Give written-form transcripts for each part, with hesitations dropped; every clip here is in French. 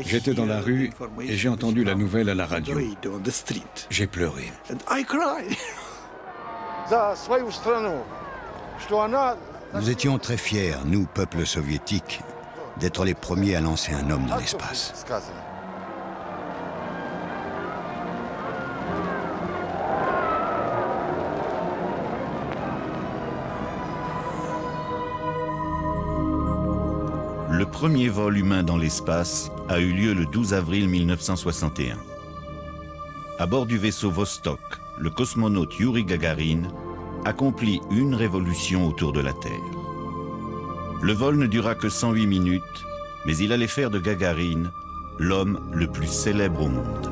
J'étais dans la rue et j'ai entendu la nouvelle à la radio. J'ai pleuré. Nous étions très fiers, nous, peuple soviétique, d'être les premiers à lancer un homme dans l'espace. Le premier vol humain dans l'espace a eu lieu le 12 avril 1961. À bord du vaisseau Vostok, le cosmonaute Youri Gagarin accomplit une révolution autour de la Terre. Le vol ne dura que 108 minutes, mais il allait faire de Gagarin l'homme le plus célèbre au monde.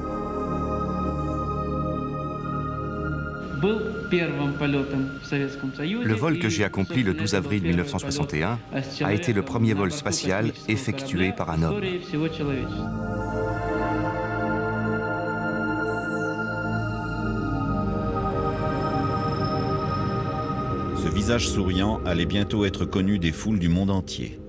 Le vol que j'ai accompli le 12 avril 1961 a été le premier vol spatial effectué par un homme. Ce visage souriant allait bientôt être connu des foules du monde entier.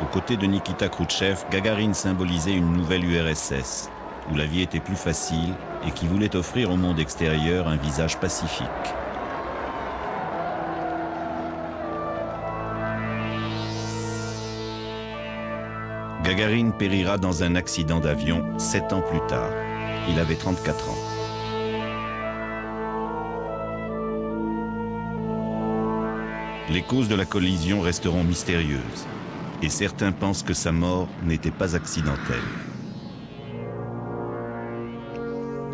Aux côtés de Nikita Khrouchtchev, Gagarine symbolisait une nouvelle URSS, où la vie était plus facile et qui voulait offrir au monde extérieur un visage pacifique. Gagarine périra dans un accident d'avion 7 ans plus tard. Il avait 34 ans. Les causes de la collision resteront mystérieuses. Et certains pensent que sa mort n'était pas accidentelle.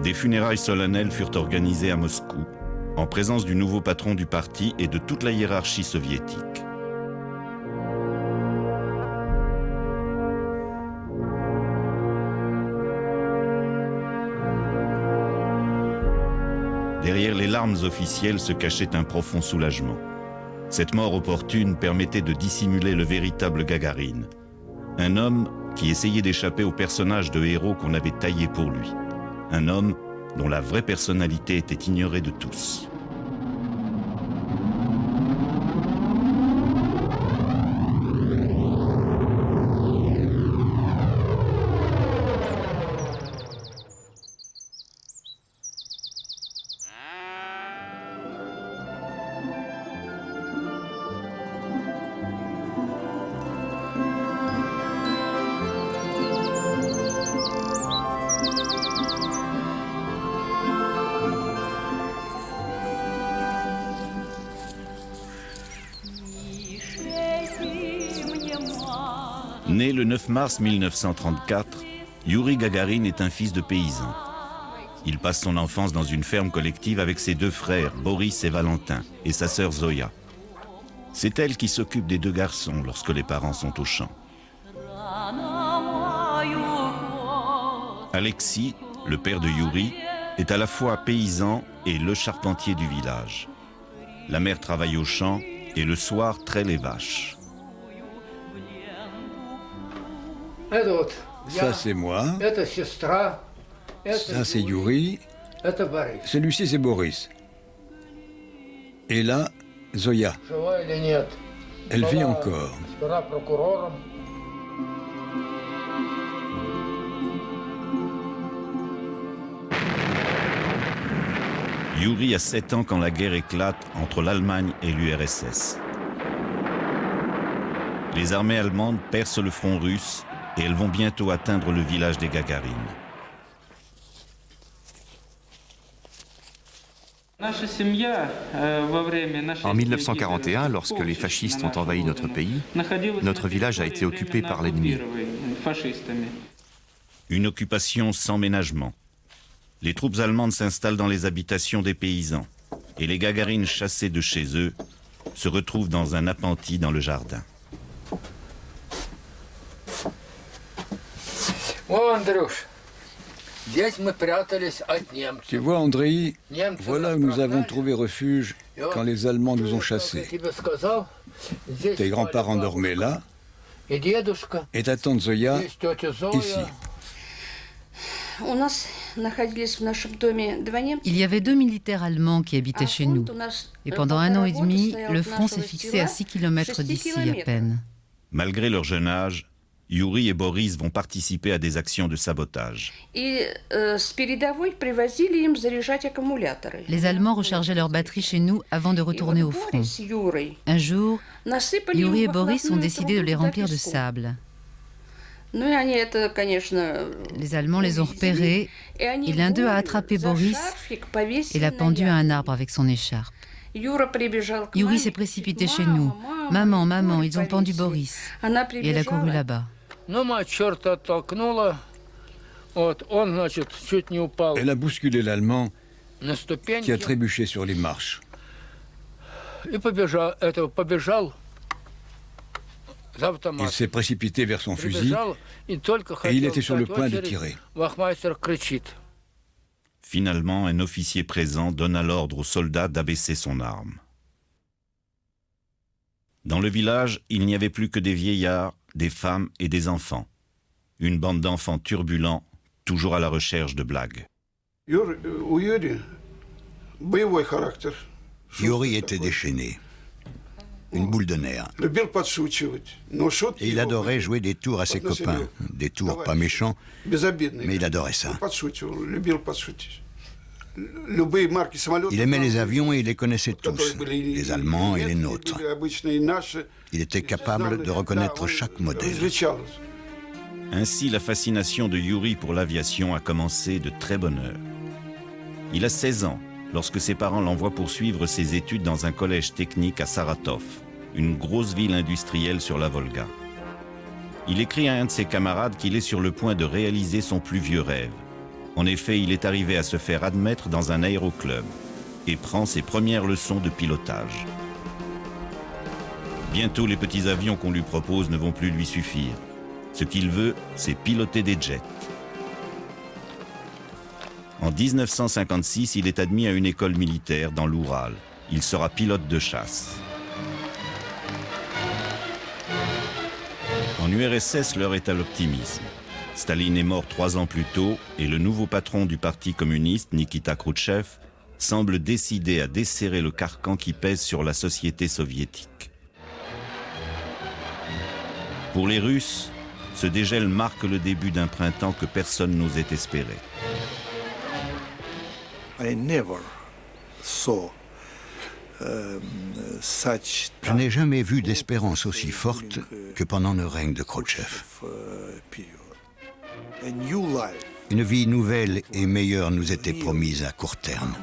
Des funérailles solennelles furent organisées à Moscou, en présence du nouveau patron du parti et de toute la hiérarchie soviétique. Derrière les larmes officielles se cachait un profond soulagement. Cette mort opportune permettait de dissimuler le véritable Gagarine. Un homme qui essayait d'échapper au personnage de héros qu'on avait taillé pour lui. Un homme dont la vraie personnalité était ignorée de tous. Né le 9 mars 1934, Youri Gagarin est un fils de paysan. Il passe son enfance dans une ferme collective avec ses deux frères, Boris et Valentin, et sa sœur Zoya. C'est elle qui s'occupe des deux garçons lorsque les parents sont au champ. Alexis, le père de Youri, est à la fois paysan et le charpentier du village. La mère travaille au champ et le soir traite les vaches. Ça, c'est moi. Ça, c'est Youri. Celui-ci, c'est Boris. Et là, Zoya. Elle vit encore. Youri a 7 ans quand la guerre éclate entre l'Allemagne et l'URSS. Les armées allemandes percent le front russe et elles vont bientôt atteindre le village des Gagarines. En 1941, lorsque les fascistes ont envahi notre pays, notre village a été occupé par l'ennemi. Une occupation sans ménagement. Les troupes allemandes s'installent dans les habitations des paysans et les Gagarines chassées de chez eux se retrouvent dans un appentis dans le jardin. Tu vois, Andrei, voilà où nous avons trouvé refuge quand les Allemands nous ont chassés. Tes grands-parents dormaient là, et ta tante Zoya, ici. Il y avait 2 militaires allemands qui habitaient chez nous. Et pendant 1 an et demi, le front s'est fixé à 6 km d'ici à peine. Malgré leur jeune âge, Yuri et Boris vont participer à des actions de sabotage. Les Allemands rechargeaient leurs batteries chez nous avant de retourner au front. Un jour, Yuri et Boris ont décidé de les remplir de sable. Les Allemands les ont repérés et l'un d'eux a attrapé Boris et l'a pendu à un arbre avec son écharpe. Yuri s'est précipité chez nous. « Maman, maman, ils ont pendu Boris. » Et elle a couru là-bas. Elle a bousculé l'Allemand qui a trébuché sur les marches. Il s'est précipité vers son fusil et il était sur le point de tirer. Finalement, un officier présent donna l'ordre aux soldats d'abaisser son arme. Dans le village, il n'y avait plus que des vieillards, des femmes et des enfants. Une bande d'enfants turbulents, toujours à la recherche de blagues. Yuri était déchaîné, une boule de nerfs. Et il adorait jouer des tours à ses copains, des tours pas méchants, mais il adorait ça. Il aimait les avions et il les connaissait tous, les Allemands et les nôtres. Il était capable de reconnaître chaque modèle. Ainsi, la fascination de Yuri pour l'aviation a commencé de très bonne heure. Il a 16 ans lorsque ses parents l'envoient poursuivre ses études dans un collège technique à Saratov, une grosse ville industrielle sur la Volga. Il écrit à un de ses camarades qu'il est sur le point de réaliser son plus vieux rêve. En effet, il est arrivé à se faire admettre dans un aéroclub et prend ses premières leçons de pilotage. Bientôt, les petits avions qu'on lui propose ne vont plus lui suffire. Ce qu'il veut, c'est piloter des jets. En 1956, il est admis à une école militaire dans l'Oural. Il sera pilote de chasse. En URSS, l'heure est à l'optimisme. Staline est mort 3 ans plus tôt et le nouveau patron du parti communiste, Nikita Khrouchtchev, semble décidé à desserrer le carcan qui pèse sur la société soviétique. Pour les Russes, ce dégel marque le début d'un printemps que personne n'osait espérer. Je n'ai jamais vu d'espérance aussi forte que pendant le règne de Khrouchtchev. Une vie nouvelle et meilleure nous était promise à court terme.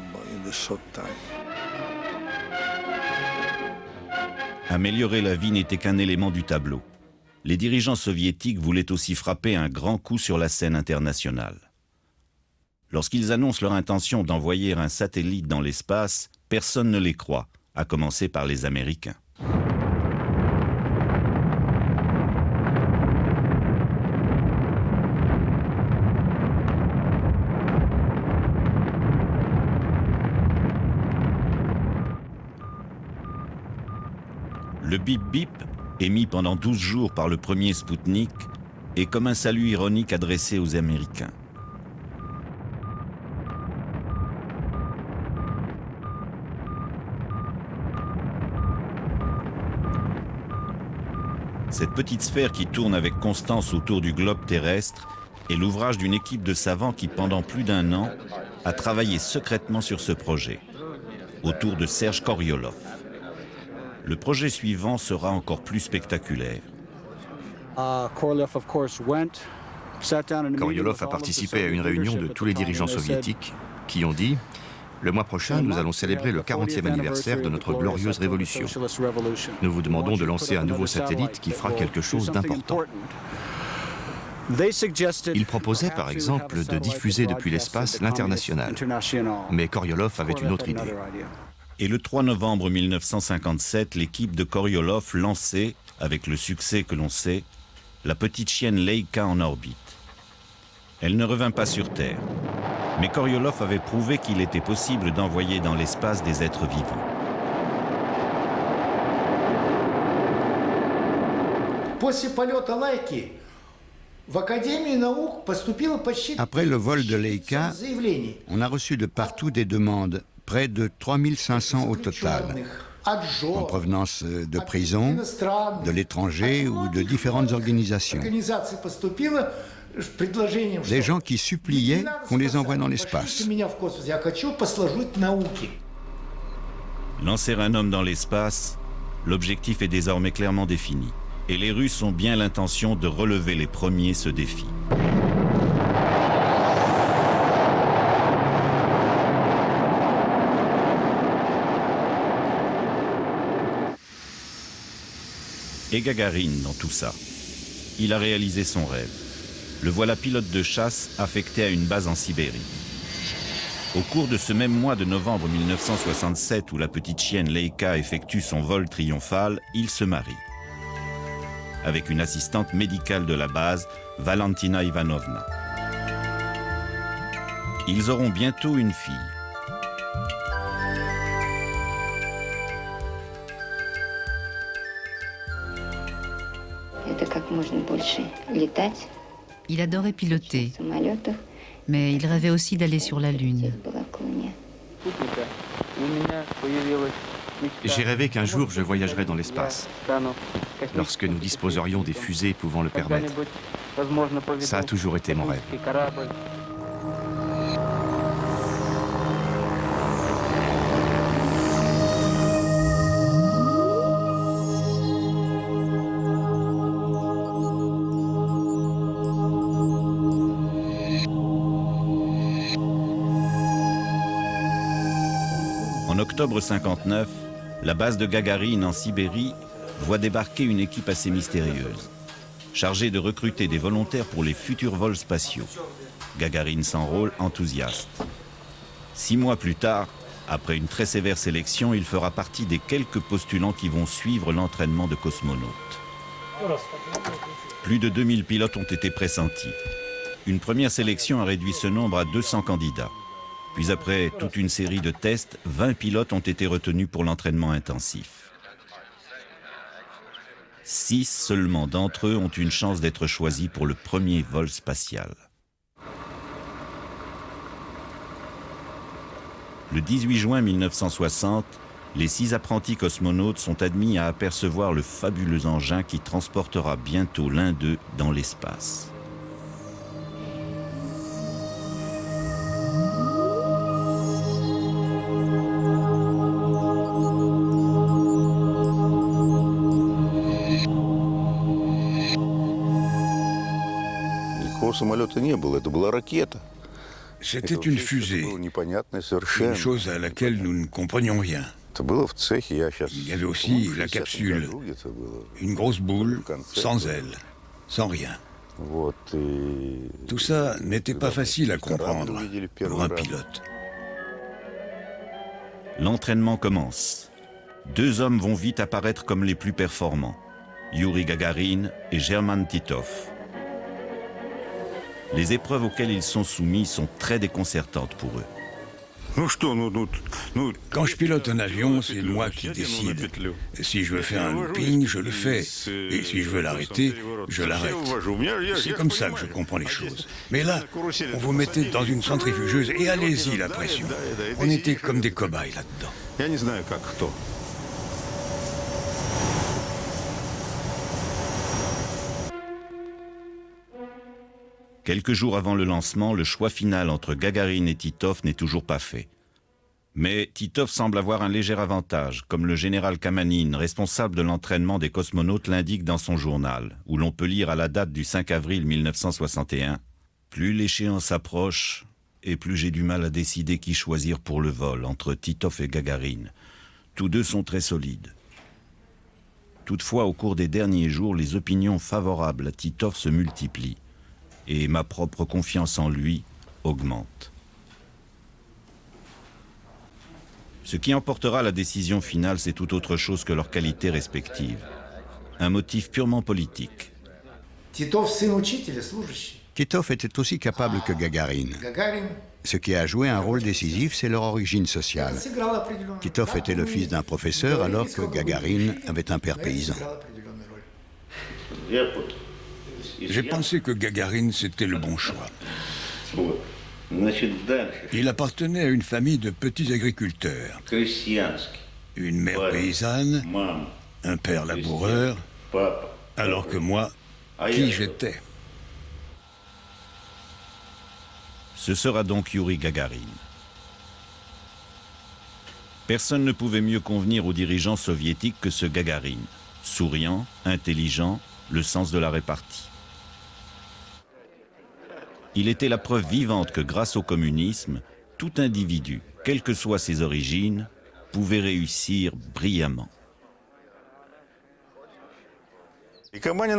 Améliorer la vie n'était qu'un élément du tableau. Les dirigeants soviétiques voulaient aussi frapper un grand coup sur la scène internationale. Lorsqu'ils annoncent leur intention d'envoyer un satellite dans l'espace, personne ne les croit, à commencer par les Américains. Le bip-bip, émis pendant 12 jours par le premier Spoutnik, est comme un salut ironique adressé aux Américains. Cette petite sphère qui tourne avec constance autour du globe terrestre est l'ouvrage d'une équipe de savants qui, pendant plus d'1 an, a travaillé secrètement sur ce projet, autour de Serge Korolyov. Le projet suivant sera encore plus spectaculaire. Korolyov a participé à une réunion de tous les dirigeants soviétiques qui ont dit « Le mois prochain, nous allons célébrer le 40e anniversaire de notre glorieuse révolution. Nous vous demandons de lancer un nouveau satellite qui fera quelque chose d'important. » Il proposait par exemple de diffuser depuis l'espace l'international. Mais Korolyov avait une autre idée. Et le 3 novembre 1957, l'équipe de Korolyov lançait, avec le succès que l'on sait, la petite chienne Laika en orbite. Elle ne revint pas sur Terre, mais Korolyov avait prouvé qu'il était possible d'envoyer dans l'espace des êtres vivants. Après le vol de Leica, on a reçu de partout des demandes, près de 3500 au total, en provenance de prisons, de l'étranger ou de différentes organisations. Des gens qui suppliaient qu'on les envoie dans l'espace. Lancer un homme dans l'espace, l'objectif est désormais clairement défini. Et les Russes ont bien l'intention de relever les premiers ce défi. Et Gagarine dans tout ça. Il a réalisé son rêve. Le voilà pilote de chasse affecté à une base en Sibérie. Au cours de ce même mois de novembre 1967 où la petite chienne Leica effectue son vol triomphal, il se marie avec une assistante médicale de la base, Valentina Ivanovna. Ils auront bientôt une fille. Il adorait piloter, mais il rêvait aussi d'aller sur la Lune. J'ai rêvé qu'un jour je voyagerais dans l'espace, lorsque nous disposerions des fusées pouvant le permettre. Ça a toujours été mon rêve. En octobre 59, la base de Gagarine en Sibérie voit débarquer une équipe assez mystérieuse, chargée de recruter des volontaires pour les futurs vols spatiaux. Gagarine s'enrôle enthousiaste. 6 mois plus tard, après une très sévère sélection, il fera partie des quelques postulants qui vont suivre l'entraînement de cosmonautes. Plus de 2000 pilotes ont été pressentis. Une première sélection a réduit ce nombre à 200 candidats. Puis après toute une série de tests, 20 pilotes ont été retenus pour l'entraînement intensif. 6 seulement d'entre eux ont une chance d'être choisis pour le premier vol spatial. Le 18 juin 1960, les 6 apprentis cosmonautes sont admis à apercevoir le fabuleux engin qui transportera bientôt l'un d'eux dans l'espace. C'était une fusée, une chose à laquelle nous ne comprenions rien. Il y avait aussi la capsule, une grosse boule, sans ailes, sans rien. Tout ça n'était pas facile à comprendre pour un pilote. L'entraînement commence. 2 hommes vont vite apparaître comme les plus performants, Youri Gagarin et German Titov. Les épreuves auxquelles ils sont soumis sont très déconcertantes pour eux. Quand je pilote un avion, c'est moi qui décide. Si je veux faire un looping, je le fais. Et si je veux l'arrêter, je l'arrête. C'est comme ça que je comprends les choses. Mais là, on vous mettait dans une centrifugeuse et allez-y la pression. On était comme des cobayes là-dedans. Quelques jours avant le lancement, le choix final entre Gagarine et Titov n'est toujours pas fait. Mais Titov semble avoir un léger avantage, comme le général Kamanin, responsable de l'entraînement des cosmonautes, l'indique dans son journal, où l'on peut lire à la date du 5 avril 1961 « Plus l'échéance approche, et plus j'ai du mal à décider qui choisir pour le vol, entre Titov et Gagarine. Tous 2 sont très solides. » Toutefois, au cours des derniers jours, les opinions favorables à Titov se multiplient. Et ma propre confiance en lui augmente. Ce qui emportera la décision finale, c'est tout autre chose que leurs qualités respectives. Un motif purement politique. Titov était aussi capable que Gagarine. Ce qui a joué un rôle décisif, c'est leur origine sociale. Titov était le fils d'un professeur, alors que Gagarine avait un père paysan. J'ai pensé que Gagarine, c'était le bon choix. Il appartenait à une famille de petits agriculteurs. Une mère paysanne, un père laboureur, alors que moi, qui j'étais? Ce sera donc Youri Gagarin. Personne ne pouvait mieux convenir aux dirigeants soviétiques que ce Gagarin. Souriant, intelligent, le sens de la répartie. Il était la preuve vivante que grâce au communisme, tout individu, quelles que soient ses origines, pouvait réussir brillamment. Kamanin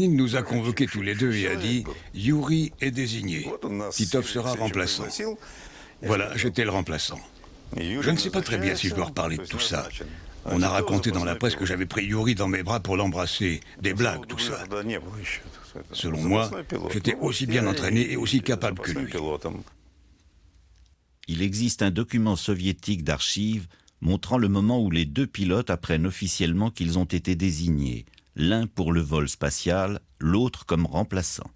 nous a convoqués tous les deux et a dit « Youri est désigné. Titov sera remplaçant. » Voilà, j'étais le remplaçant. Je ne sais pas très bien si je dois reparler de tout ça. On a raconté dans la presse que j'avais pris Youri dans mes bras pour l'embrasser. Des blagues, tout ça. Selon moi, j'étais aussi bien entraîné et aussi capable que lui. Il existe un document soviétique d'archives montrant le moment où les deux pilotes apprennent officiellement qu'ils ont été désignés, l'un pour le vol spatial, l'autre comme remplaçant.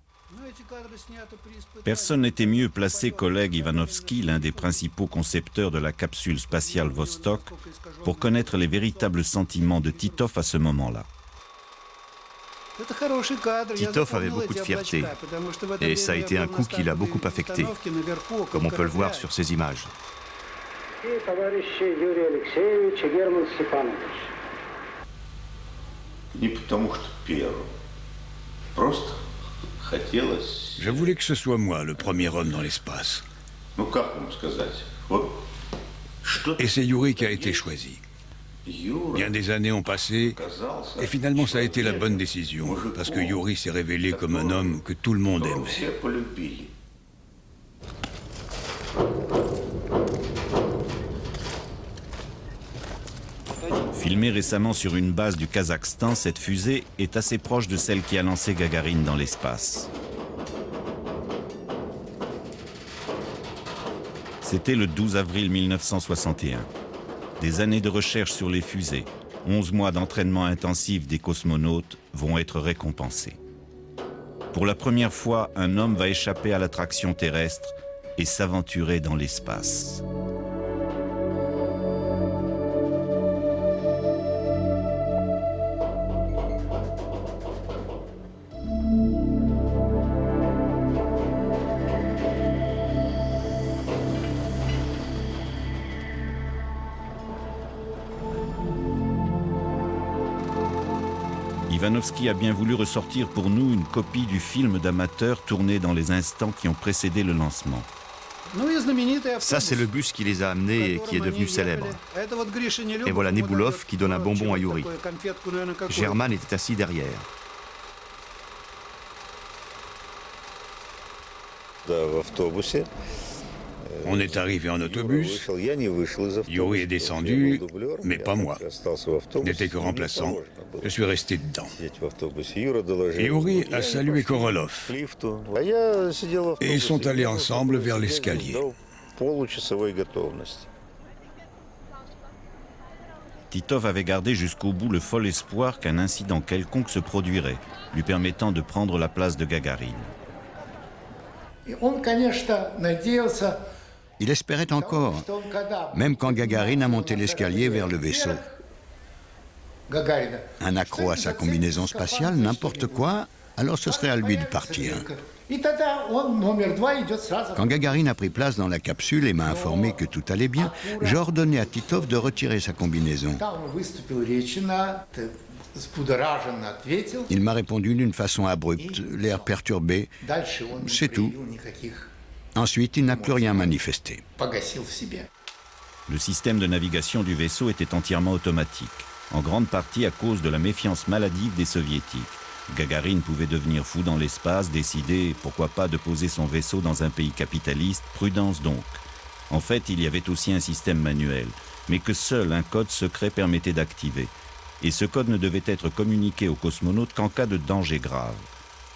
Personne n'était mieux placé qu'Oleg Ivanovski, l'un des principaux concepteurs de la capsule spatiale Vostok, pour connaître les véritables sentiments de Titov à ce moment-là. Titov avait beaucoup de fierté, et ça a été un coup qui l'a beaucoup affecté, comme on peut le voir sur ces images. Je voulais que ce soit moi, le premier homme dans l'espace. Et c'est Youri qui a été choisi. Bien des années ont passé, et finalement ça a été la bonne décision, parce que Youri s'est révélé comme un homme que tout le monde aimait. Filmée récemment sur une base du Kazakhstan, cette fusée est assez proche de celle qui a lancé Gagarine dans l'espace. C'était le 12 avril 1961. Des années de recherche sur les fusées, 11 mois d'entraînement intensif des cosmonautes vont être récompensés. Pour la première fois, un homme va échapper à l'attraction terrestre et s'aventurer dans l'espace. Ivanovski a bien voulu ressortir pour nous une copie du film d'amateur tourné dans les instants qui ont précédé le lancement. Ça, c'est le bus qui les a amenés et qui est devenu célèbre. Et voilà Neboulov qui donne un bonbon à Youri. German était assis derrière. On est arrivé en autobus, Youri est descendu, mais pas moi. N'était que remplaçant, je suis resté dedans. Youri a salué Korolev, et ils sont allés ensemble vers l'escalier. Titov avait gardé jusqu'au bout le fol espoir qu'un incident quelconque se produirait, lui permettant de prendre la place de Gagarine. Il espérait encore, même quand Gagarine a monté l'escalier vers le vaisseau. Un accro à sa combinaison spatiale, n'importe quoi, alors ce serait à lui de partir. Quand Gagarine a pris place dans la capsule et m'a informé que tout allait bien, j'ai ordonné à Titov de retirer sa combinaison. Il m'a répondu d'une façon abrupte, l'air perturbé. C'est tout. Ensuite, il n'a plus rien manifesté. Le système de navigation du vaisseau était entièrement automatique, en grande partie à cause de la méfiance maladive des soviétiques. Gagarine pouvait devenir fou dans l'espace, décider, pourquoi pas, de poser son vaisseau dans un pays capitaliste, prudence donc. En fait, il y avait aussi un système manuel, mais que seul un code secret permettait d'activer. Et ce code ne devait être communiqué aux cosmonautes qu'en cas de danger grave.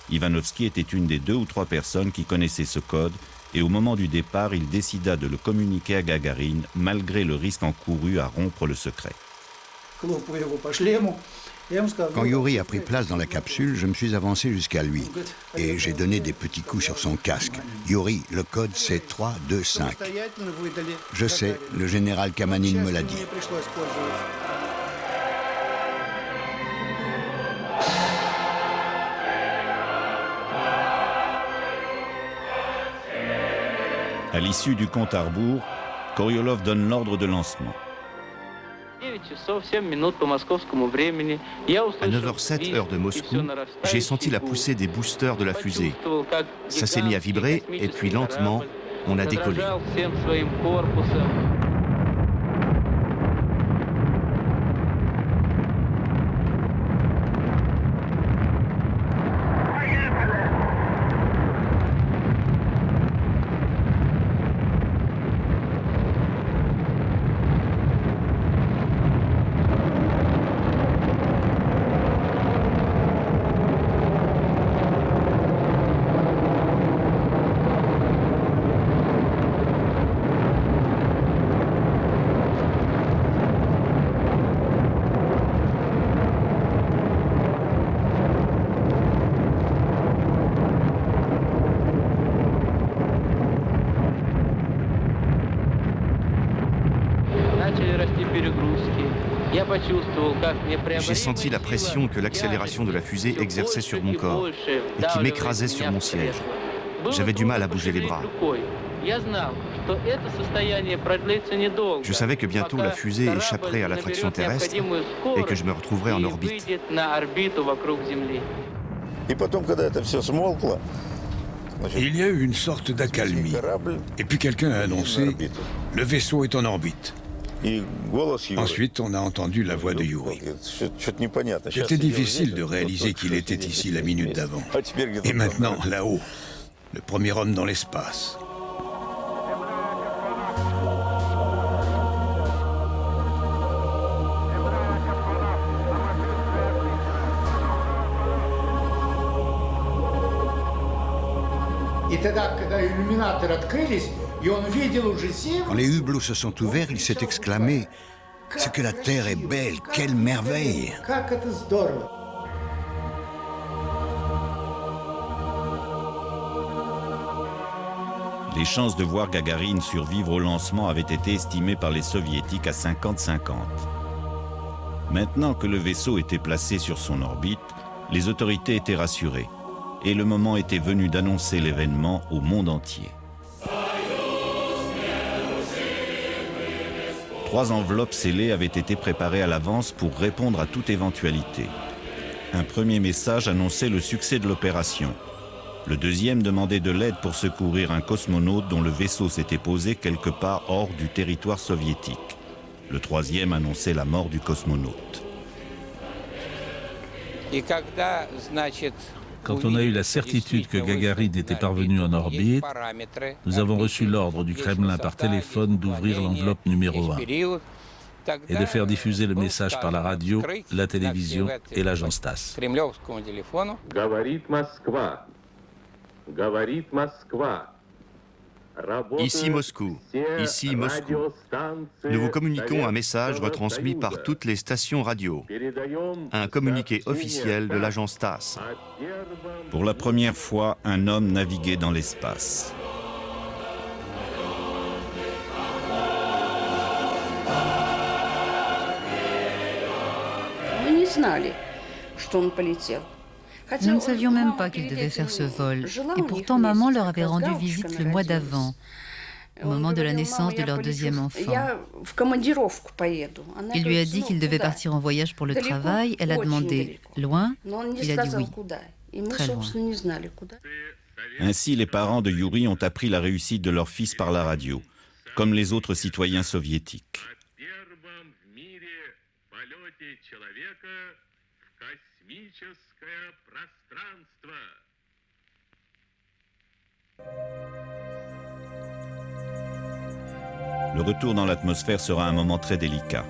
Ivanovski était une des 2 ou 3 personnes qui connaissaient ce code, et au moment du départ, il décida de le communiquer à Gagarine, malgré le risque encouru à rompre le secret. Quand Yuri a pris place dans la capsule, je me suis avancé jusqu'à lui et j'ai donné des petits coups sur son casque. Yuri, le code c'est 3, 2, 5. Je sais, le général Kamanin me l'a dit. À l'issue du compte à rebours, Koriolov donne l'ordre de lancement. À 9h07, heure de Moscou, j'ai senti la poussée des boosters de la fusée. Ça s'est mis à vibrer et puis lentement, on a décollé. J'ai senti la pression que l'accélération de la fusée exerçait sur mon corps et qui m'écrasait sur mon siège. J'avais du mal à bouger les bras. Je savais que bientôt la fusée échapperait à l'attraction terrestre et que je me retrouverais en orbite. Il y a eu une sorte d'accalmie. Et puis quelqu'un a annoncé « Le vaisseau est en orbite ». Ensuite, on a entendu la voix de Yuri. C'était difficile de réaliser qu'il était ici la minute d'avant. Et maintenant, là-haut, le premier homme dans l'espace. Quand les hublots se sont ouverts, il s'est exclamé « C'est que la Terre est belle, quelle merveille !» Les chances de voir Gagarine survivre au lancement avaient été estimées par les soviétiques à 50-50. Maintenant que le vaisseau était placé sur son orbite, les autorités étaient rassurées. Et le moment était venu d'annoncer l'événement au monde entier. 3 enveloppes scellées avaient été préparées à l'avance pour répondre à toute éventualité. Un premier message annonçait le succès de l'opération. Le deuxième demandait de l'aide pour secourir un cosmonaute dont le vaisseau s'était posé quelque part hors du territoire soviétique. Le troisième annonçait la mort du cosmonaute. Quand on a eu la certitude que Gagarine était parvenu en orbite, nous avons reçu l'ordre du Kremlin par téléphone d'ouvrir l'enveloppe numéro 1 et de faire diffuser le message par la radio, la télévision et l'agence TASS. Ici Moscou, ici Moscou. Nous vous communiquons un message retransmis par toutes les stations radio. Un communiqué officiel de l'agence TASS. Pour la première fois, un homme naviguait dans l'espace. Nous ne savions même pas qu'ils devaient faire ce vol. Et pourtant, maman leur avait rendu visite le mois d'avant, au moment de la naissance de leur deuxième enfant. Il lui a dit qu'il devait partir en voyage pour le travail. Elle a demandé « Loin ?» Il a dit oui, très loin. Ainsi, les parents de Yuri ont appris la réussite de leur fils par la radio, comme les autres citoyens soviétiques. Le retour dans l'atmosphère sera un moment très délicat.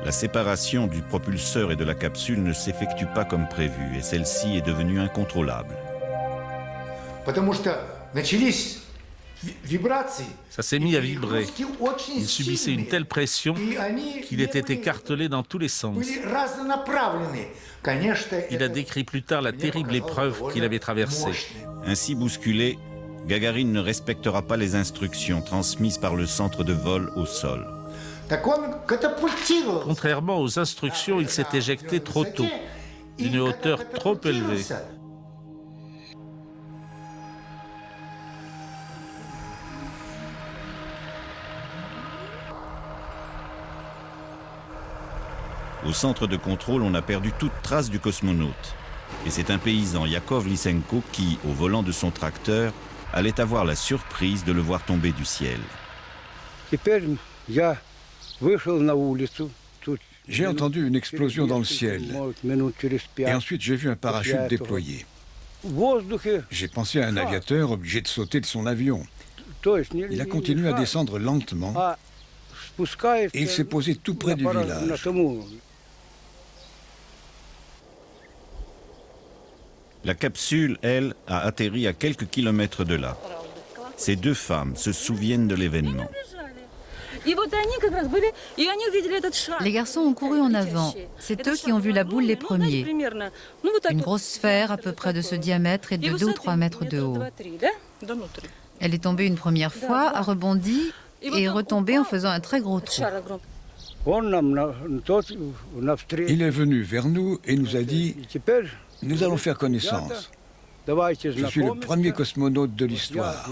La séparation du propulseur et de la capsule ne s'effectue pas comme prévu et celle-ci est devenue incontrôlable. Ça s'est mis à vibrer. Il subissait une telle pression qu'il était écartelé dans tous les sens. Il a décrit plus tard la terrible épreuve qu'il avait traversée. Ainsi bousculé, Gagarine ne respectera pas les instructions transmises par le centre de vol au sol. Contrairement aux instructions, il s'est éjecté trop tôt, d'une hauteur trop élevée. Au centre de contrôle, on a perdu toute trace du cosmonaute. Et c'est un paysan, Yakov Lysenko, qui, au volant de son tracteur, allait avoir la surprise de le voir tomber du ciel. J'ai entendu une explosion dans le ciel. Et ensuite, j'ai vu un parachute déployé. J'ai pensé à un aviateur obligé de sauter de son avion. Il a continué à descendre lentement et il s'est posé tout près du village. La capsule, elle, a atterri à quelques kilomètres de là. Ces deux femmes se souviennent de l'événement. Les garçons ont couru en avant. C'est eux qui ont vu la boule les premiers. Une grosse sphère à peu près de ce diamètre et de 2 ou 3 mètres de haut. Elle est tombée une première fois, a rebondi et est retombée en faisant un très gros trou. Il est venu vers nous et nous a dit « Nous allons faire connaissance. Je suis le premier cosmonaute de l'histoire. »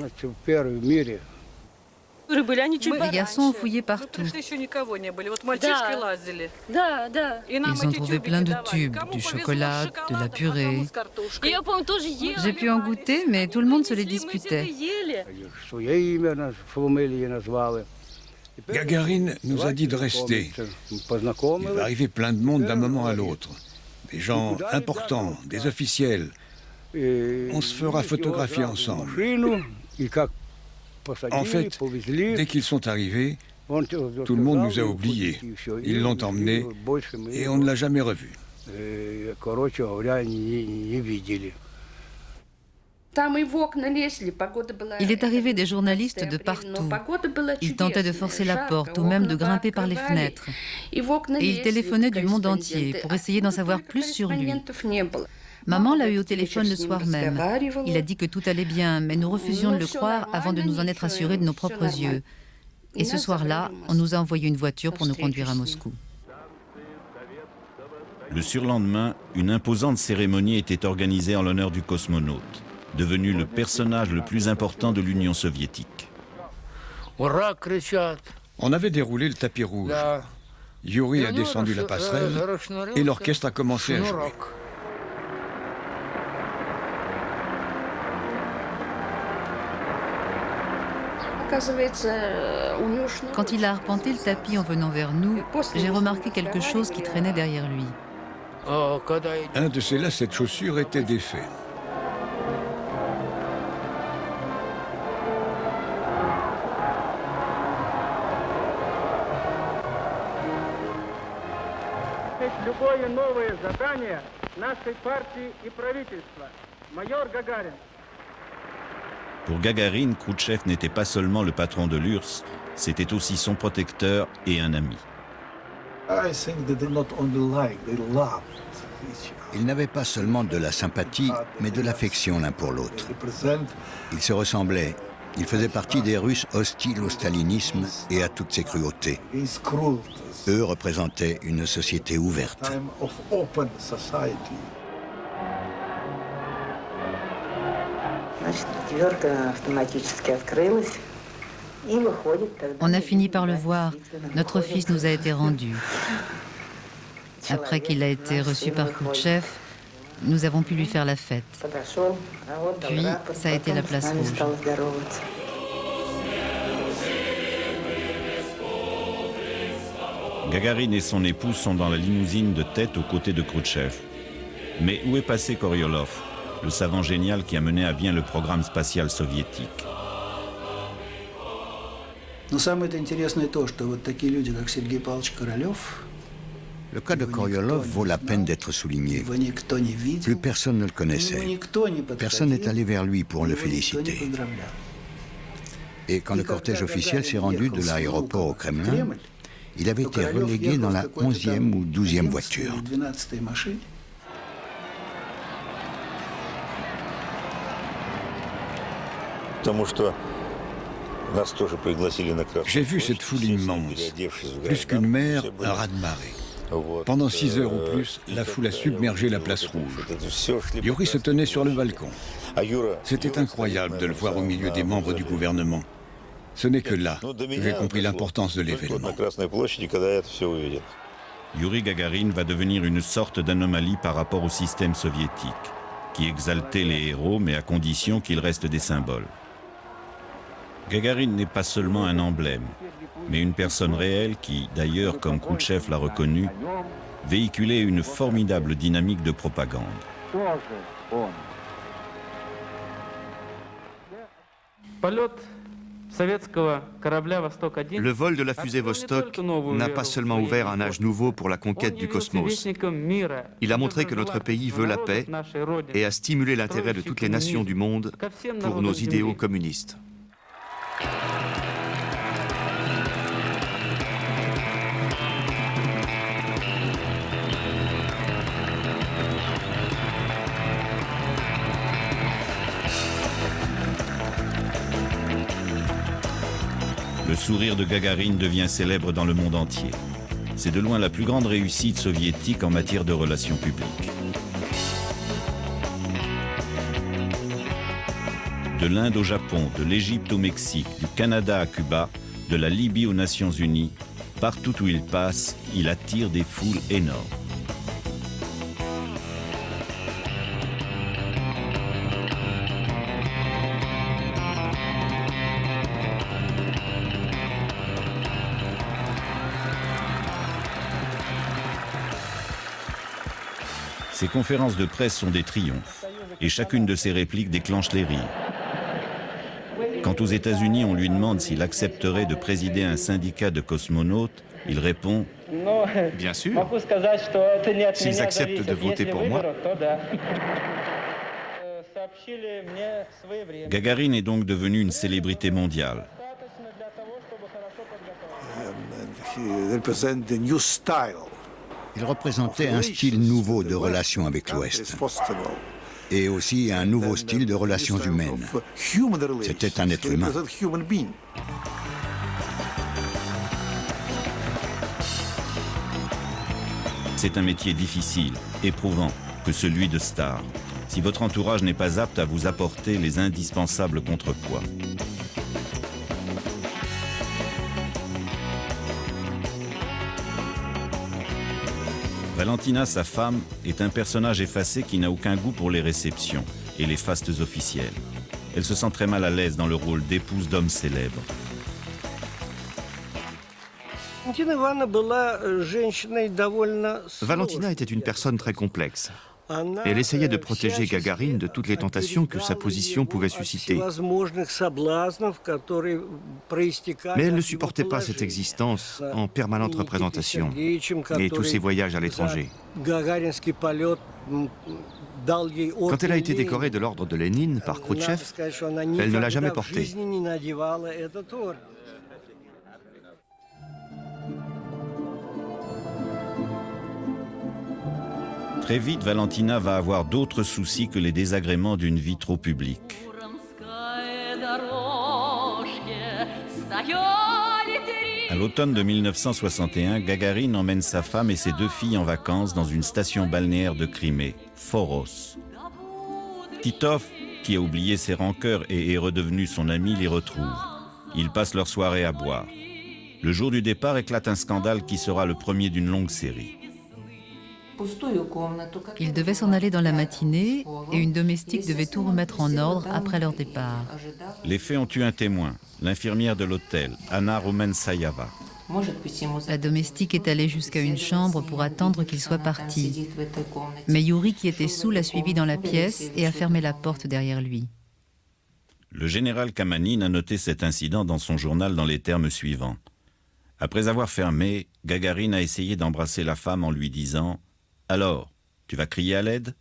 Les garçons ont fouillé partout. Ils ont trouvé plein de tubes, du chocolat, de la purée. J'ai pu en goûter, mais tout le monde se les disputait. Gagarine nous a dit de rester. Il va arriver plein de monde d'un moment à l'autre. Des gens importants, des officiels. On se fera photographier ensemble. En fait, dès qu'ils sont arrivés, tout le monde nous a oubliés. Ils l'ont emmené et on ne l'a jamais revu. Il est arrivé des journalistes de partout. Ils tentaient de forcer la porte ou même de grimper par les fenêtres. Et ils téléphonaient du monde entier pour essayer d'en savoir plus sur lui. Maman l'a eu au téléphone le soir même. Il a dit que tout allait bien, mais nous refusions de le croire avant de nous en être assurés de nos propres yeux. Et ce soir-là, on nous a envoyé une voiture pour nous conduire à Moscou. Le surlendemain, une imposante cérémonie était organisée en l'honneur du cosmonaute, devenu le personnage le plus important de l'Union soviétique. On avait déroulé le tapis rouge. Yuri a descendu la passerelle et l'orchestre a commencé à jouer. Quand il a arpenté le tapis en venant vers nous, j'ai remarqué quelque chose qui traînait derrière lui. Un de ses lacets de chaussures était défait. Pour Gagarine, Khrouchtchev n'était pas seulement le patron de l'URSS, c'était aussi son protecteur et un ami. Ils n'avaient pas seulement de la sympathie, mais de l'affection l'un pour l'autre. Ils se ressemblaient. Ils faisaient partie des Russes hostiles au stalinisme et à toutes ses cruautés. Eux représentaient une société ouverte. On a fini par le voir. Notre fils nous a été rendu. Après qu'il a été reçu par Khrouchtchev, nous avons pu lui faire la fête. Puis, ça a été la place rouge. Gagarine et son épouse sont dans la limousine de tête aux côtés de Khrouchtchev. Mais où est passé Korolyov, le savant génial qui a mené à bien le programme spatial soviétique? Le cas de Korolyov vaut la peine d'être souligné. Plus personne ne le connaissait. Personne n'est allé vers lui pour le féliciter. Et quand le cortège officiel s'est rendu de l'aéroport au Kremlin, il avait été relégué dans la 11e ou 12e voiture. J'ai vu cette foule immense, plus qu'une mer, un raz-de-marée. Pendant 6 heures ou plus, la foule a submergé la place rouge. Yuri se tenait sur le balcon. C'était incroyable de le voir au milieu des membres du gouvernement. Ce n'est que là que j'ai compris l'importance de l'événement. Yuri Gagarin va devenir une sorte d'anomalie par rapport au système soviétique, qui exaltait les héros, mais à condition qu'ils restent des symboles. Gagarin n'est pas seulement un emblème, mais une personne réelle qui, d'ailleurs, comme Khrouchtchev l'a reconnu, véhiculait une formidable dynamique de propagande. Le vol de la fusée Vostok n'a pas seulement ouvert un âge nouveau pour la conquête du cosmos. Il a montré que notre pays veut la paix et a stimulé l'intérêt de toutes les nations du monde pour nos idéaux communistes. Le sourire de Gagarine devient célèbre dans le monde entier. C'est de loin la plus grande réussite soviétique en matière de relations publiques. De l'Inde au Japon, de l'Égypte au Mexique, du Canada à Cuba, de la Libye aux Nations Unies, partout où il passe, il attire des foules énormes. Ces conférences de presse sont des triomphes, et chacune de ces répliques déclenche les rires. Quand aux États-Unis on lui demande s'il accepterait de présider un syndicat de cosmonautes, il répond « Bien sûr, s'ils acceptent de voter pour moi. » Gagarine est donc devenu une célébrité mondiale. Il représentait un style nouveau de relation avec l'Ouest et aussi un nouveau style de relations humaines. C'était un être humain. C'est un métier difficile, éprouvant, que celui de star, si votre entourage n'est pas apte à vous apporter les indispensables contrepoids. Valentina, sa femme, est un personnage effacé qui n'a aucun goût pour les réceptions et les fastes officielles. Elle se sent très mal à l'aise dans le rôle d'épouse d'homme célèbre. Valentina était une personne très complexe. Elle essayait de protéger Gagarine de toutes les tentations que sa position pouvait susciter. Mais elle ne supportait pas cette existence en permanente représentation et tous ses voyages à l'étranger. Quand elle a été décorée de l'ordre de Lénine par Khrouchtchev, elle ne l'a jamais porté. Très vite, Valentina va avoir d'autres soucis que les désagréments d'une vie trop publique. À l'automne de 1961, Gagarine emmène sa femme et ses 2 filles en vacances dans une station balnéaire de Crimée, Foros. Titov, qui a oublié ses rancœurs et est redevenu son ami, les retrouve. Ils passent leur soirée à boire. Le jour du départ éclate un scandale qui sera le premier d'une longue série. Ils devaient s'en aller dans la matinée et une domestique devait tout remettre en ordre après leur départ. Les faits ont eu un témoin, l'infirmière de l'hôtel, Anna Rumensayeva. La domestique est allée jusqu'à une chambre pour attendre qu'ils soient partis. Mais Yuri, qui était sous, l'a suivi dans la pièce et a fermé la porte derrière lui. Le général Kamanin a noté cet incident dans son journal dans les termes suivants. Après avoir fermé, Gagarine a essayé d'embrasser la femme en lui disant « Alors, tu vas crier à l'aide ?»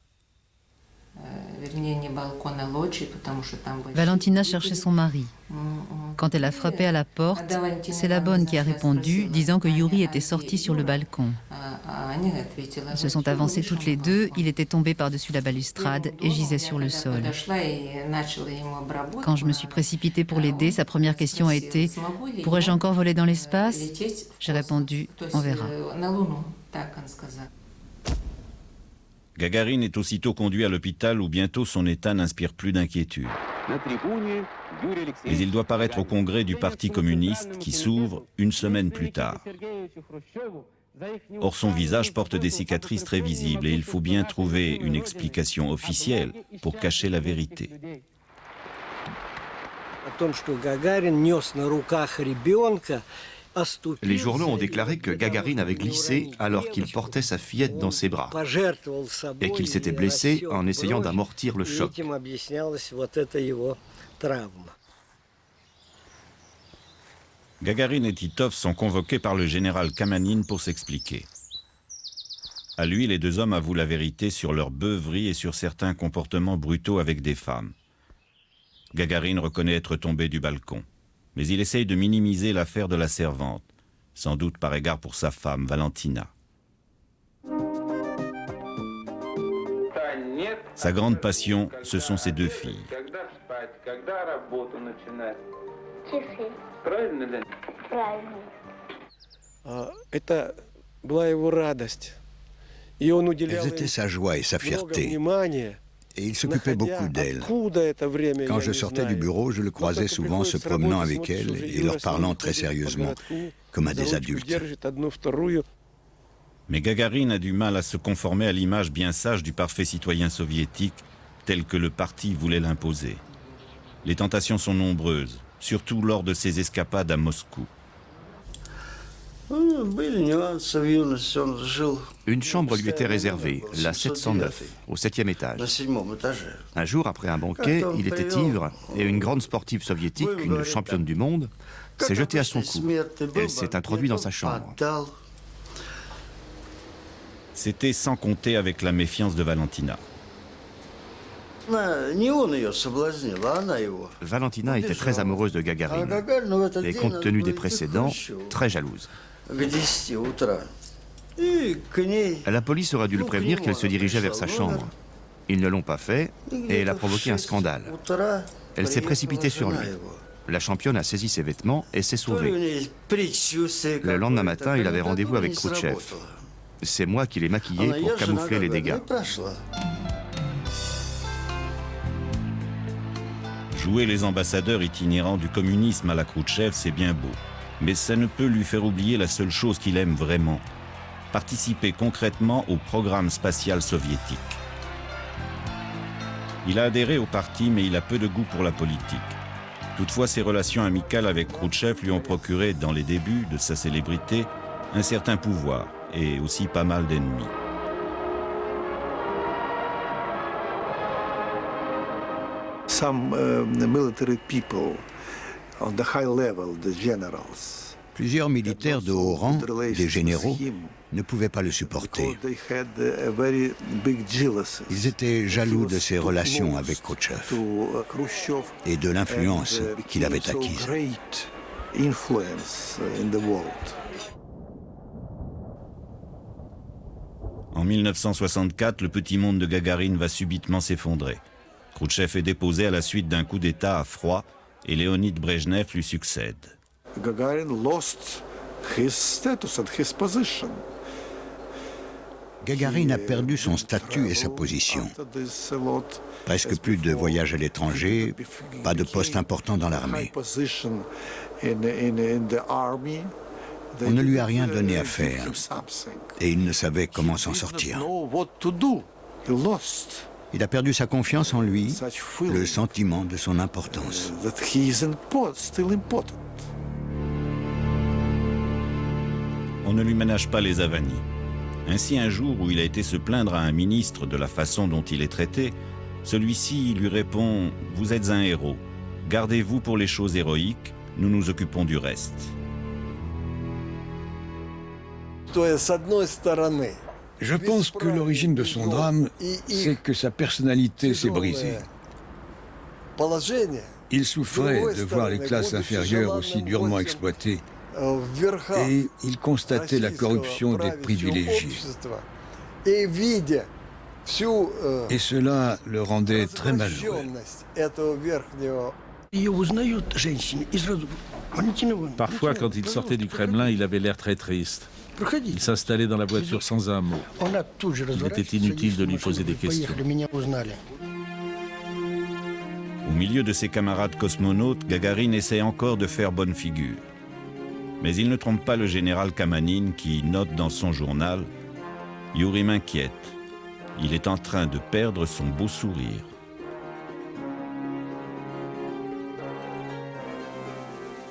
Valentina cherchait son mari. Quand elle a frappé à la porte, c'est la bonne qui a répondu, disant que Yuri était sorti sur le balcon. Ils se sont avancés toutes les deux, il était tombé par-dessus la balustrade et gisait sur le sol. Quand je me suis précipitée pour l'aider, sa première question a été « Pourrais-je encore voler dans l'espace ?» J'ai répondu « On verra ». Gagarine est aussitôt conduit à l'hôpital où bientôt son état n'inspire plus d'inquiétude. Mais il doit paraître au congrès du Parti communiste qui s'ouvre une semaine plus tard. Or, son visage porte des cicatrices très visibles et il faut bien trouver une explication officielle pour cacher la vérité. Les journaux ont déclaré que Gagarine avait glissé alors qu'il portait sa fillette dans ses bras et qu'il s'était blessé en essayant d'amortir le choc. Gagarine et Titov sont convoqués par le général Kamanine pour s'expliquer. À lui, les deux hommes avouent la vérité sur leur beuverie et sur certains comportements brutaux avec des femmes. Gagarine reconnaît être tombé du balcon, mais il essaye de minimiser l'affaire de la servante, sans doute par égard pour sa femme, Valentina. Sa grande passion, ce sont ses deux filles. Elles étaient sa joie et sa fierté. Et il s'occupait beaucoup d'elles. Quand je sortais du bureau, je le croisais souvent se promenant avec elles et leur parlant très sérieusement, comme à des adultes. Mais Gagarine a du mal à se conformer à l'image bien sage du parfait citoyen soviétique tel que le parti voulait l'imposer. Les tentations sont nombreuses, surtout lors de ses escapades à Moscou. Une chambre lui était réservée, la 709, au 7e étage. Un jour, après un banquet, il était ivre et une grande sportive soviétique, une championne du monde, s'est jetée à son cou. Elle s'est introduite dans sa chambre. C'était sans compter avec la méfiance de Valentina. Valentina était très amoureuse de Gagarine, et compte tenu des précédents, très jalouse. La police aurait dû le prévenir qu'elle se dirigeait vers sa chambre. Ils ne l'ont pas fait, et elle a provoqué un scandale. Elle s'est précipitée sur lui. La championne a saisi ses vêtements et s'est sauvée. Le lendemain matin, il avait rendez-vous avec Khrouchtchev. C'est moi qui l'ai maquillé pour camoufler les dégâts. Jouer les ambassadeurs itinérants du communisme à la Khrouchtchev, c'est bien beau. Mais ça ne peut lui faire oublier la seule chose qu'il aime vraiment, participer concrètement au programme spatial soviétique. Il a adhéré au parti, mais il a peu de goût pour la politique. Toutefois, ses relations amicales avec Khrouchtchev lui ont procuré, dans les débuts de sa célébrité, un certain pouvoir et aussi pas mal d'ennemis. Plusieurs militaires de haut rang, des généraux, ne pouvaient pas le supporter. Ils étaient jaloux de ses relations avec Khrouchtchev et de l'influence qu'il avait acquise. En 1964, le petit monde de Gagarine va subitement s'effondrer. Khrouchtchev est déposé à la suite d'un coup d'État à froid et Léonid Brejnev lui succède. Gagarine a perdu son statut et sa position. Presque plus de voyages à l'étranger, pas de poste important dans l'armée. On ne lui a rien donné à faire et il ne savait comment s'en sortir. Il a perdu sa confiance en lui, le sentiment de son importance. On ne lui ménage pas les avanies. Ainsi, un jour où il a été se plaindre à un ministre de la façon dont il est traité, celui-ci lui répond « Vous êtes un héros. Gardez-vous pour les choses héroïques, nous nous occupons du reste. » Je pense que l'origine de son drame, c'est que sa personnalité s'est brisée. Il souffrait de voir les classes inférieures aussi durement exploitées et il constatait la corruption des privilégiés. Et cela le rendait très malheureux. Parfois, quand il sortait du Kremlin, il avait l'air très triste. Il s'installait dans la voiture sans un mot. Il était inutile de lui poser des questions. Au milieu de ses camarades cosmonautes, Gagarine essaie encore de faire bonne figure. Mais il ne trompe pas le général Kamanin qui note dans son journal « Youri m'inquiète. Il est en train de perdre son beau sourire. »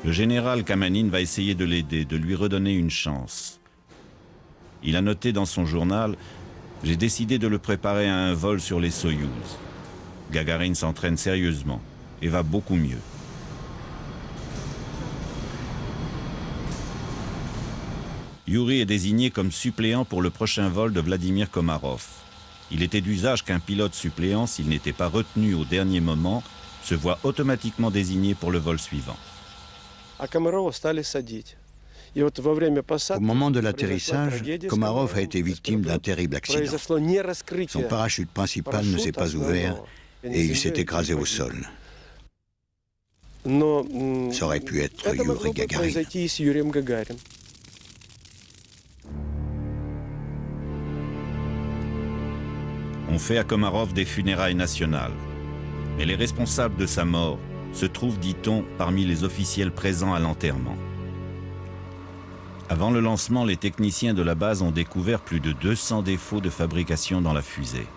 Le général Kamanin va essayer de l'aider, de lui redonner une chance. Il a noté dans son journal « J'ai décidé de le préparer à un vol sur les Soyouz. » Gagarine s'entraîne sérieusement et va beaucoup mieux. Youri est désigné comme suppléant pour le prochain vol de Vladimir Komarov. Il était d'usage qu'un pilote suppléant, s'il n'était pas retenu au dernier moment, se voit automatiquement désigné pour le vol suivant. Au moment de l'atterrissage, Komarov a été victime d'un terrible accident. Son parachute principal ne s'est pas ouvert et il s'est écrasé au sol. Ça aurait pu être Youri Gagarin. On fait à Komarov des funérailles nationales. Mais les responsables de sa mort se trouvent, dit-on, parmi les officiels présents à l'enterrement. Avant le lancement, les techniciens de la base ont découvert plus de 200 défauts de fabrication dans la fusée.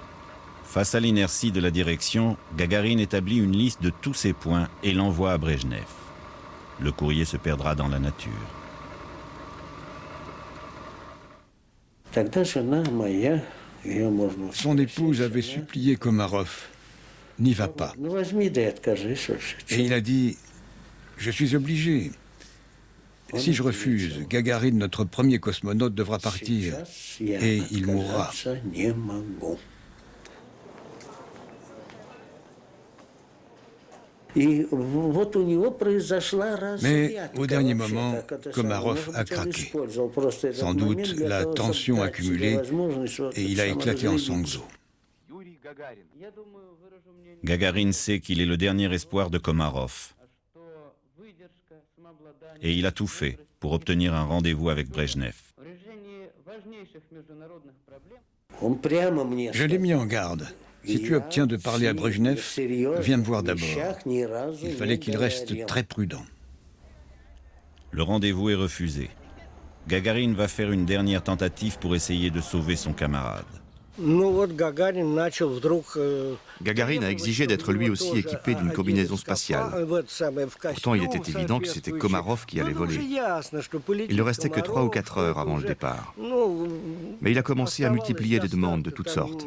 Face à l'inertie de la direction, Gagarine établit une liste de tous ces points et l'envoie à Brejnev. Le courrier se perdra dans la nature. Son épouse avait supplié Komarov. N'y va pas. Et il a dit, je suis obligé. Si je refuse, Gagarine, notre premier cosmonaute, devra partir et il mourra. Mais au dernier moment, Komarov a craqué. Sans doute la tension accumulée et il a éclaté en sanglots. Gagarine sait qu'il est le dernier espoir de Komarov. Et il a tout fait pour obtenir un rendez-vous avec Brejnev. Je l'ai mis en garde. Si tu obtiens de parler à Brejnev, viens me voir d'abord. Il fallait qu'il reste très prudent. Le rendez-vous est refusé. Gagarine va faire une dernière tentative pour essayer de sauver son camarade. Gagarine a exigé d'être lui aussi équipé d'une combinaison spatiale. Pourtant, il était évident que c'était Komarov qui allait voler. Il ne restait que 3 ou 4 heures avant le départ. Mais il a commencé à multiplier les demandes de toutes sortes.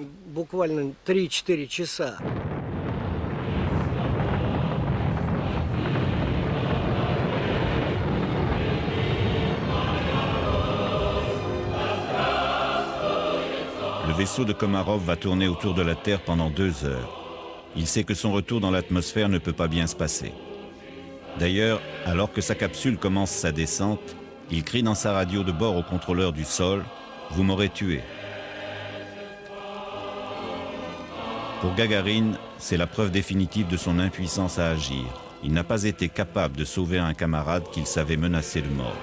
Le vaisseau de Komarov va tourner autour de la Terre pendant 2 heures. Il sait que son retour dans l'atmosphère ne peut pas bien se passer. D'ailleurs, alors que sa capsule commence sa descente, il crie dans sa radio de bord au contrôleur du sol « Vous m'aurez tué ». Pour Gagarine, c'est la preuve définitive de son impuissance à agir. Il n'a pas été capable de sauver un camarade qu'il savait menacer de mort.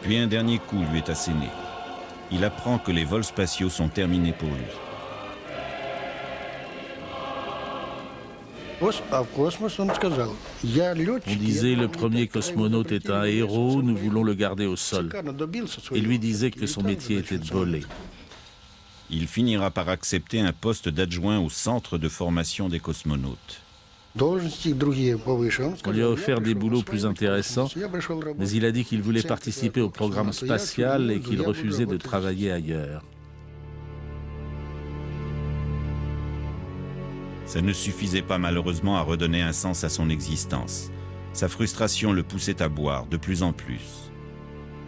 Puis un dernier coup lui est asséné. Il apprend que les vols spatiaux sont terminés pour lui. On disait le premier cosmonaute est un héros, nous voulons le garder au sol. Et lui disait que son métier était de voler. Il finira par accepter un poste d'adjoint au centre de formation des cosmonautes. On lui a offert des boulots plus intéressants, mais il a dit qu'il voulait participer au programme spatial et qu'il refusait de travailler ailleurs. Ça ne suffisait pas malheureusement à redonner un sens à son existence. Sa frustration le poussait à boire de plus en plus.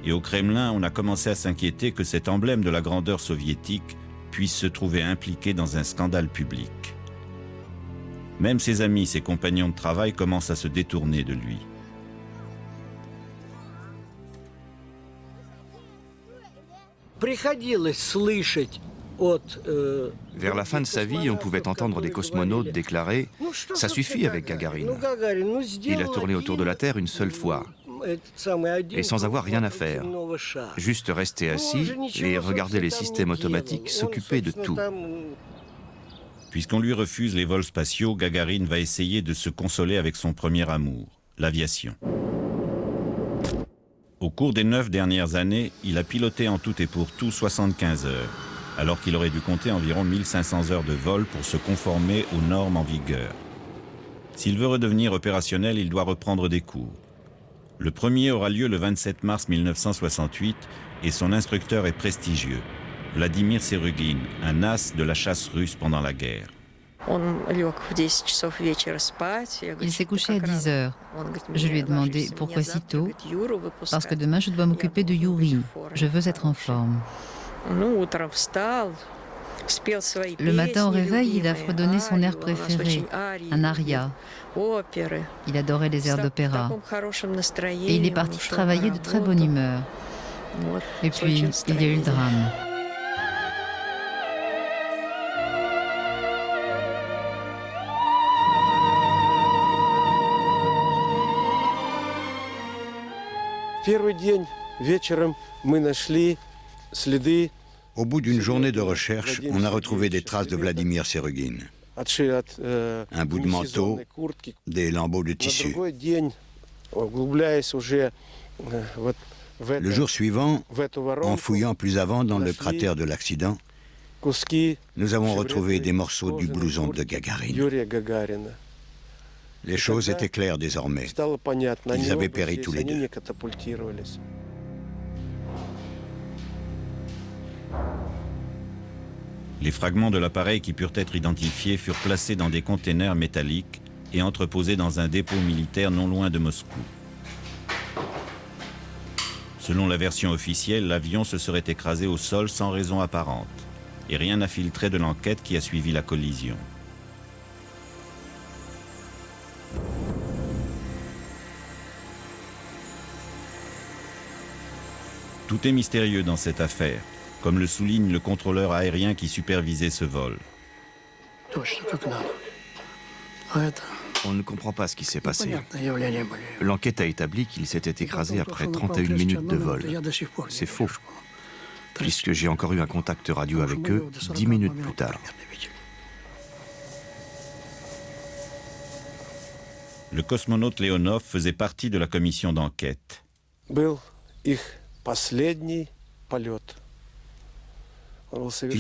Et au Kremlin, on a commencé à s'inquiéter que cet emblème de la grandeur soviétique puisse se trouver impliqué dans un scandale public. Même ses amis, ses compagnons de travail commencent à se détourner de lui. Vers la fin de sa vie, on pouvait entendre des cosmonautes déclarer « Ça suffit avec Gagarine. Il a tourné autour de la Terre une seule fois, et sans avoir rien à faire. Juste rester assis et regarder les systèmes automatiques s'occuper de tout. » Puisqu'on lui refuse les vols spatiaux, Gagarine va essayer de se consoler avec son premier amour, l'aviation. Au cours des 9 dernières années, il a piloté en tout et pour tout 75 heures, alors qu'il aurait dû compter environ 1500 heures de vol pour se conformer aux normes en vigueur. S'il veut redevenir opérationnel, il doit reprendre des cours. Le premier aura lieu le 27 mars 1968 et son instructeur est prestigieux. Vladimir Serugin, un as de la chasse russe pendant la guerre. Il s'est couché à 10 heures. Je lui ai demandé pourquoi si tôt. Parce que demain je dois m'occuper de Yuri. Je veux être en forme. Le matin au réveil, il a fredonné son air préféré, un aria. Il adorait les airs d'opéra. Et il est parti travailler de très bonne humeur. Et puis, il y a eu le drame. Au bout d'une journée de recherche, on a retrouvé des traces de Vladimir Serugin. Un bout de manteau, des lambeaux de tissu. Le jour suivant, en fouillant plus avant dans le cratère de l'accident, nous avons retrouvé des morceaux du blouson de Gagarine. Les choses étaient claires désormais. Ils avaient péri tous les deux. Les fragments de l'appareil qui purent être identifiés furent placés dans des containers métalliques et entreposés dans un dépôt militaire non loin de Moscou. Selon la version officielle, l'avion se serait écrasé au sol sans raison apparente, et rien n'a filtré de l'enquête qui a suivi la collision. Tout est mystérieux dans cette affaire, comme le souligne le contrôleur aérien qui supervisait ce vol. On ne comprend pas ce qui s'est passé. L'enquête a établi qu'il s'était écrasé après 31 minutes de vol. C'est faux, puisque j'ai encore eu un contact radio avec eux 10 minutes plus tard. Le cosmonaute Leonov faisait partie de la commission d'enquête. Il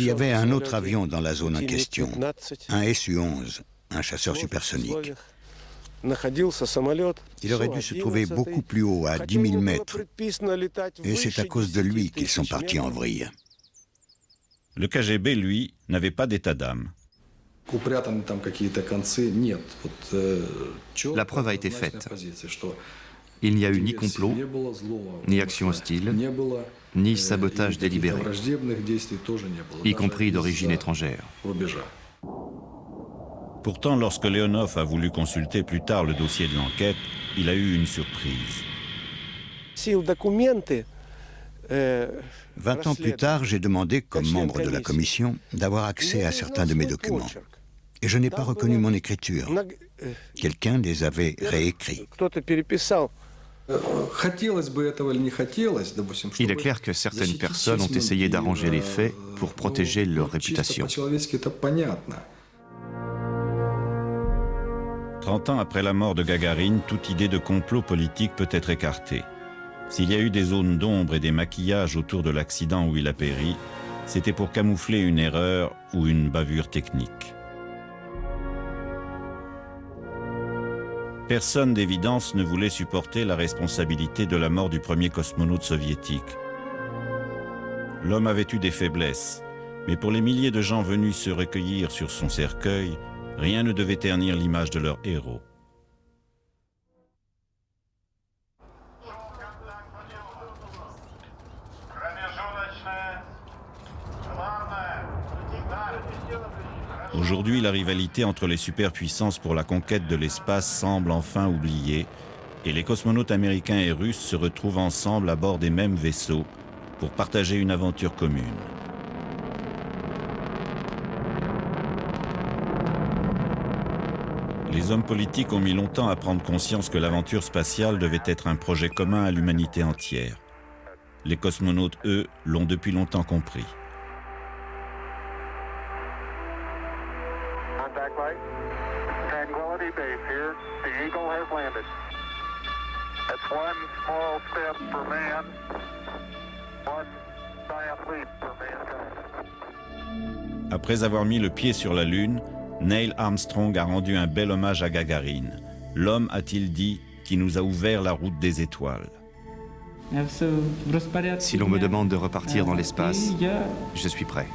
y avait un autre avion dans la zone en question, un Su-11, un chasseur supersonique. Il aurait dû se trouver beaucoup plus haut, à 10 000 mètres, et c'est à cause de lui qu'ils sont partis en vrille. Le KGB, lui, n'avait pas d'état d'âme. La preuve a été faite. Il n'y a eu ni complot, ni action hostile, ni sabotage délibéré, y compris d'origine étrangère. Pourtant, lorsque Leonov a voulu consulter plus tard le dossier de l'enquête, il a eu une surprise. 20 ans plus tard, j'ai demandé, comme membre de la commission, d'avoir accès à certains de mes documents. Et je n'ai pas reconnu mon écriture. Quelqu'un les avait réécrits. Il est clair que certaines personnes ont essayé d'arranger les faits pour protéger leur réputation. 30 ans après la mort de Gagarine, toute idée de complot politique peut être écartée. S'il y a eu des zones d'ombre et des maquillages autour de l'accident où il a péri, c'était pour camoufler une erreur ou une bavure technique. Personne d'évidence ne voulait supporter la responsabilité de la mort du premier cosmonaute soviétique. L'homme avait eu des faiblesses, mais pour les milliers de gens venus se recueillir sur son cercueil, rien ne devait ternir l'image de leur héros. Aujourd'hui, la rivalité entre les superpuissances pour la conquête de l'espace semble enfin oubliée et les cosmonautes américains et russes se retrouvent ensemble à bord des mêmes vaisseaux pour partager une aventure commune. Les hommes politiques ont mis longtemps à prendre conscience que l'aventure spatiale devait être un projet commun à l'humanité entière. Les cosmonautes, eux, l'ont depuis longtemps compris. Après avoir mis le pied sur la Lune, Neil Armstrong a rendu un bel hommage à Gagarine. L'homme, a-t-il dit, qui nous a ouvert la route des étoiles. Si l'on me demande de repartir dans l'espace, je suis prêt.